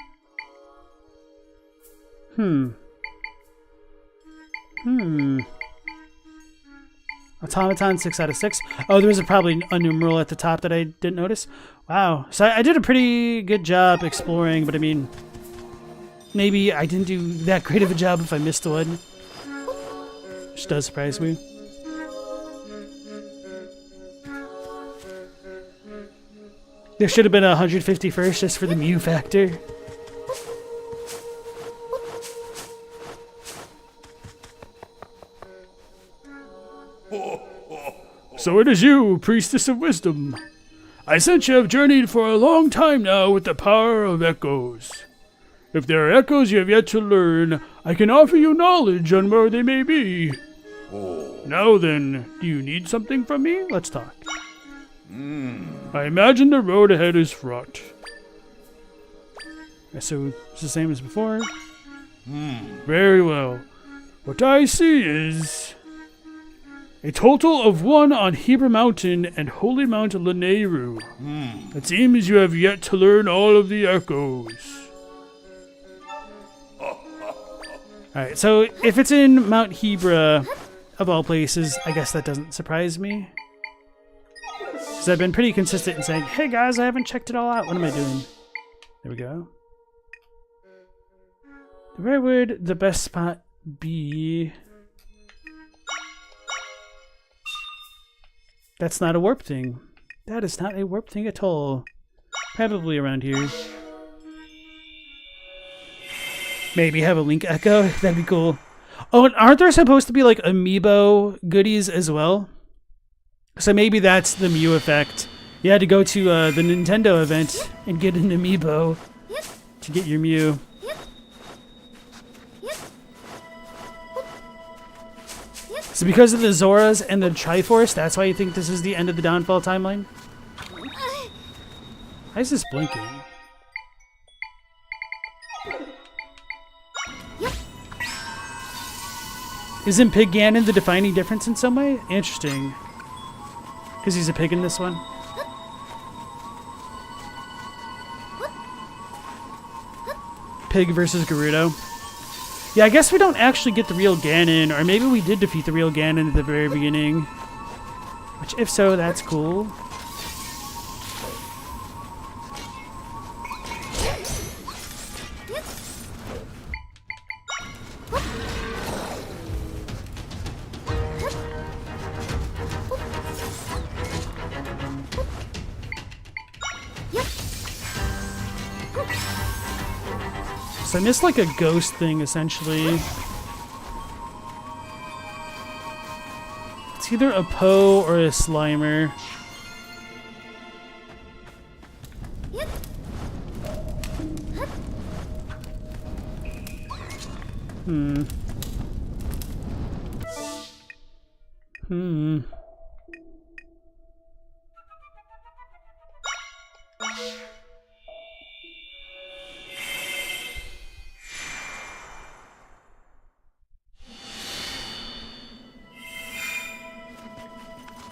Automaton 6 out of 6. Oh, there was probably a numeral at the top that I didn't notice. Wow. So I did a pretty good job exploring, but I mean, maybe I didn't do that great of a job if I missed one. Which does surprise me. There should have been 150 first just for the Mew factor. So it is you, Priestess of Wisdom. I sense you have journeyed for a long time now with the power of echoes. If there are echoes you have yet to learn, I can offer you knowledge on where they may be. Now then, do you need something from me? Let's talk. I imagine the road ahead is fraught. So it's the same as before. Very well. What I see is a total of 1 on Hebra Mountain and Holy Mount Lanayru. It seems you have yet to learn all of the echoes. Alright, so if it's in Mount Hebra, of all places, I guess that doesn't surprise me. Because I've been pretty consistent in saying, hey guys, I haven't checked it all out. What am I doing? There we go. Where would the best spot be? That's not a warp thing. That is not a warp thing at all. Probably around here. Maybe have a Link Echo? That'd be cool. Oh, and aren't there supposed to be like amiibo goodies as well? So maybe that's the Mew effect. You had to go to the Nintendo event and get an amiibo to get your Mew. So because of the Zoras and the Triforce, that's why you think this is the end of the Downfall timeline? Why is this blinking? Isn't Pig Ganon the defining difference in some way? Interesting. Because he's a pig in this one. Pig versus Gerudo. Yeah, I guess we don't actually get the real Ganon, or maybe we did defeat the real Ganon at the very beginning. Which, if so, that's cool. So I missed like a ghost thing, essentially. It's either a Poe or a Slimer.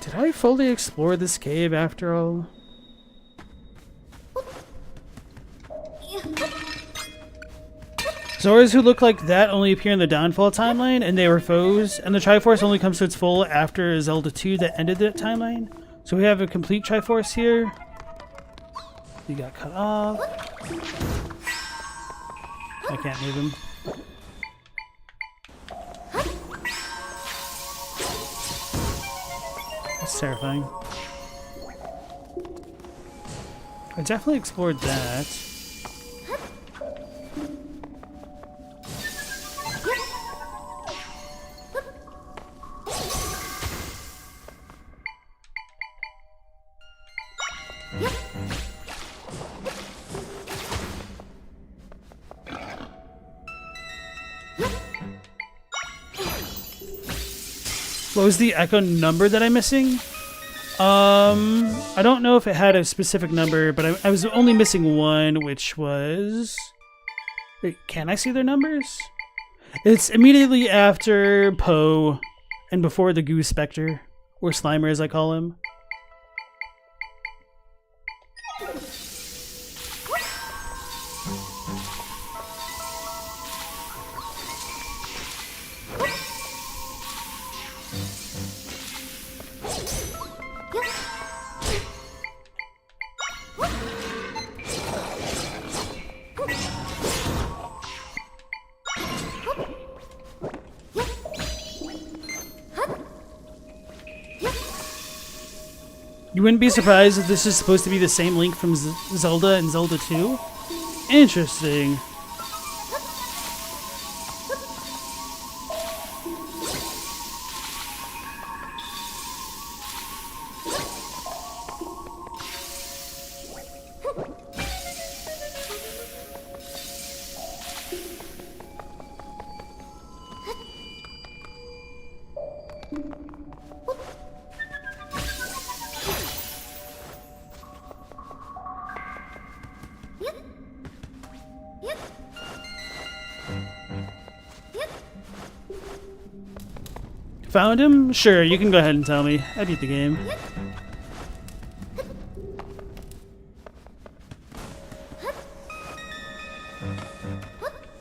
Did I fully explore this cave after all? Zoras who look like that only appear in the Downfall timeline, and they were foes, and the Triforce only comes to its full after Zelda 2 that ended that timeline. So we have a complete Triforce here. He got cut off. I can't move him. That's terrifying. I definitely explored that. What was the echo number that I'm missing? I don't know if it had a specific number, but I was only missing one, which was... Wait, can I see their numbers? It's immediately after Poe and before the Goose Spectre, or Slimer as I call him. You wouldn't be surprised if this is supposed to be the same Link from Zelda and Zelda 2? Interesting. Found him? Sure, you can go ahead and tell me. I beat the game.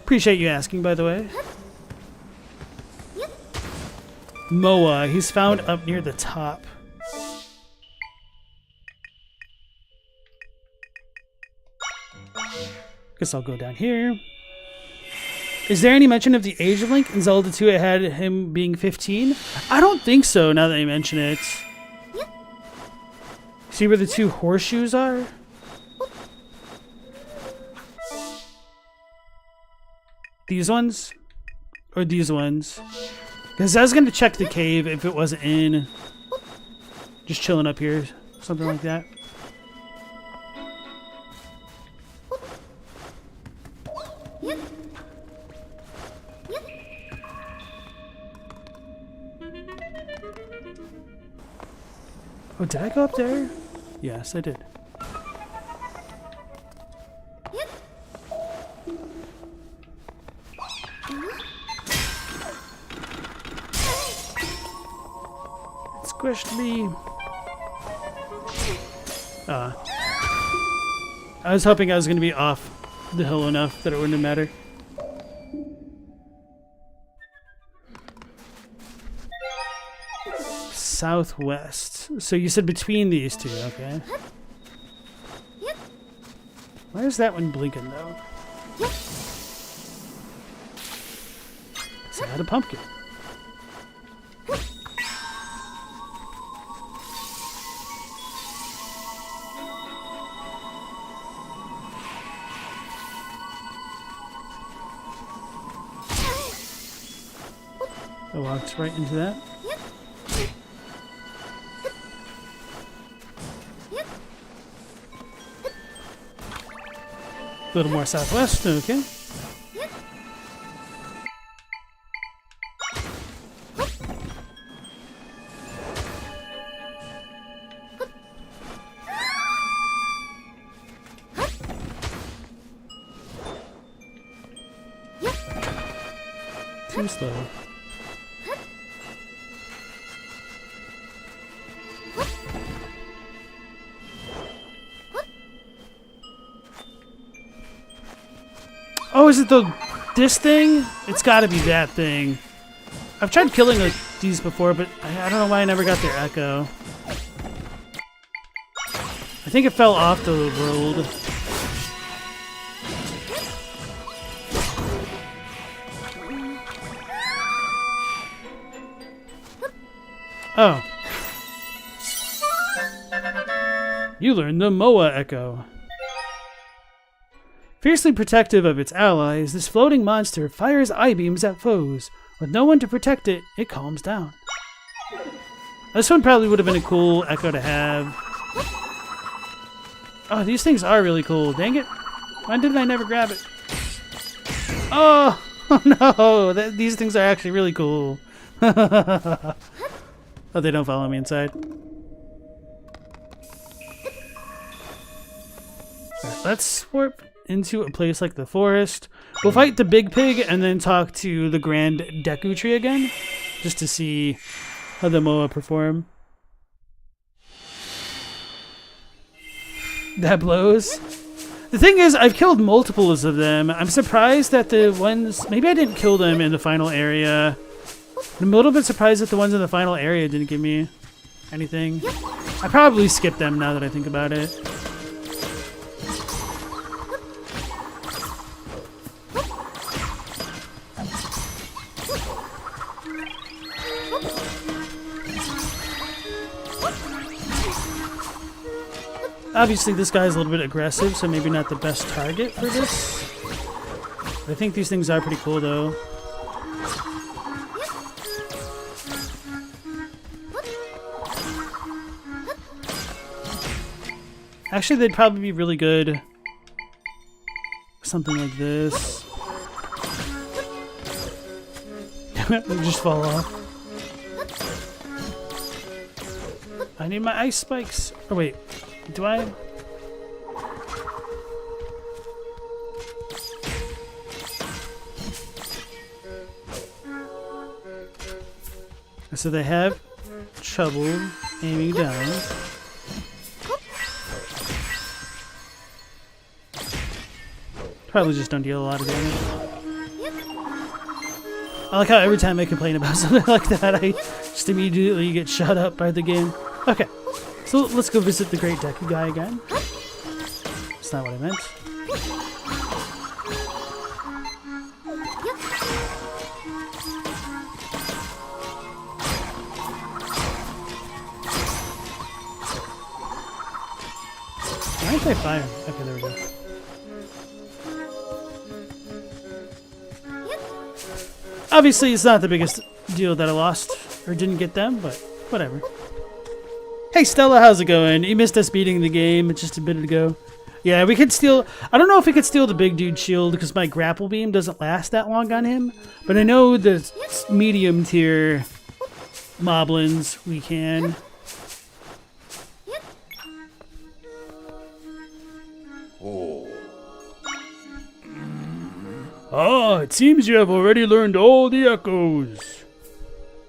Appreciate you asking, by the way. Moa, he's found up near the top. Guess I'll go down here. Is there any mention of the age of Link in Zelda 2? It had him being 15? I don't think so, now that you mention it. See where the two horseshoes are? These ones? Or these ones? Because I was going to check the cave if it wasn't in. Just chilling up here. Something like that. Oh, did I go up there? Yes, I did. It squished me. I was hoping I was going to be off the hill enough that it wouldn't matter. Southwest. So you said between these two, okay. Why is that one blinking though? Is that a pumpkin? I walked right into that. A little more southwest, okay. Too slow. Oh, is it the... this thing, it's got to be that thing. I've tried killing like these before, but I don't know why I never got their echo. I think it fell off the world. Oh. You learned the Moa Echo. Fiercely protective of its allies, this floating monster fires eye beams at foes. With no one to protect it, it calms down. This one probably would have been a cool echo to have. Oh, these things are really cool. Dang it. Why didn't I never grab it? Oh, oh no. These things are actually really cool. Oh, they don't follow me inside. Right, let's warp into a place like the forest. We'll fight the big pig and then talk to the Grand Deku Tree again, just to see how the Moa perform. That blows. The thing is, I've killed multiples of them. I'm surprised that the ones... Maybe I didn't kill them in the final area. I'm a little bit surprised that the ones in the final area didn't give me anything. I probably skipped them now that I think about it. Obviously, this guy's a little bit aggressive, so maybe not the best target for this. But I think these things are pretty cool, though. Actually, they'd probably be really good. Something like this. They just fall off. I need my ice spikes. Oh, wait. Do I? So they have trouble aiming down. Probably just don't deal a lot of damage. I like how every time I complain about something like that, I just immediately get shut up by the game. Okay. So let's go visit the Great Deku guy again. That's not what I meant. Why aren't they firing? Okay, there we go. Obviously, it's not the biggest deal that I lost or didn't get them, but whatever. Hey Stella, how's it going? You missed us beating the game just a bit ago. Yeah, we could steal... I don't know if we could steal the big dude shield because my grapple beam doesn't last that long on him. But I know the medium tier moblins we can. Ah, it seems you have already learned all the echoes.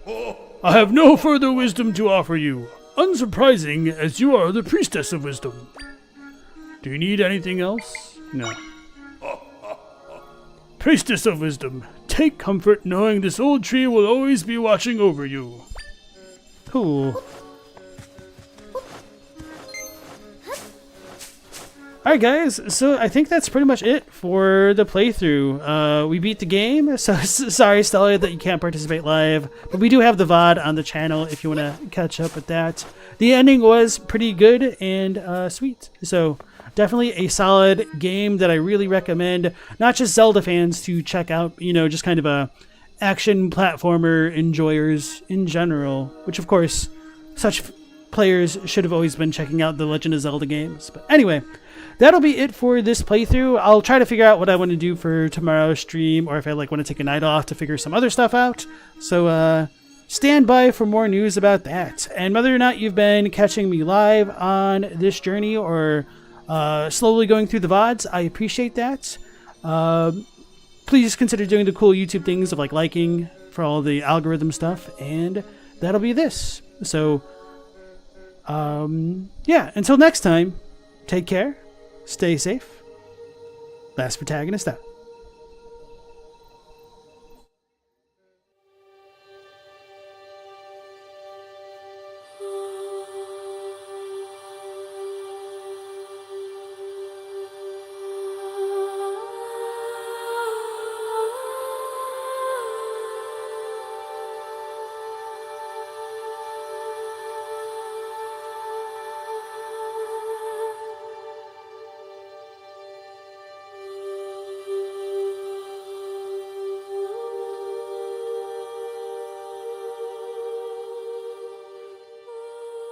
I have no further wisdom to offer you. Unsurprising, as you are the priestess of wisdom. Do you need anything else? No. Priestess of wisdom, take comfort knowing this old tree will always be watching over you. Cool. Alright guys, so I think that's pretty much it for the playthrough. We beat the game, so sorry Stella that you can't participate live, but we do have the VOD on the channel if you want to catch up with that. The ending was pretty good and sweet, so definitely a solid game that I really recommend, not just Zelda fans to check out, you know, just kind of a action platformer enjoyers in general, which of course, such players should have always been checking out the Legend of Zelda games. But anyway, that'll be it for this playthrough. I'll try to figure out what I want to do for tomorrow's stream, or if I want to take a night off to figure some other stuff out. So stand by for more news about that. And whether or not you've been catching me live on this journey or slowly going through the VODs, I appreciate that. Please consider doing the cool YouTube things of like liking for all the algorithm stuff, and that'll be this. So yeah, until next time, take care. Stay safe. Last Protagonist out.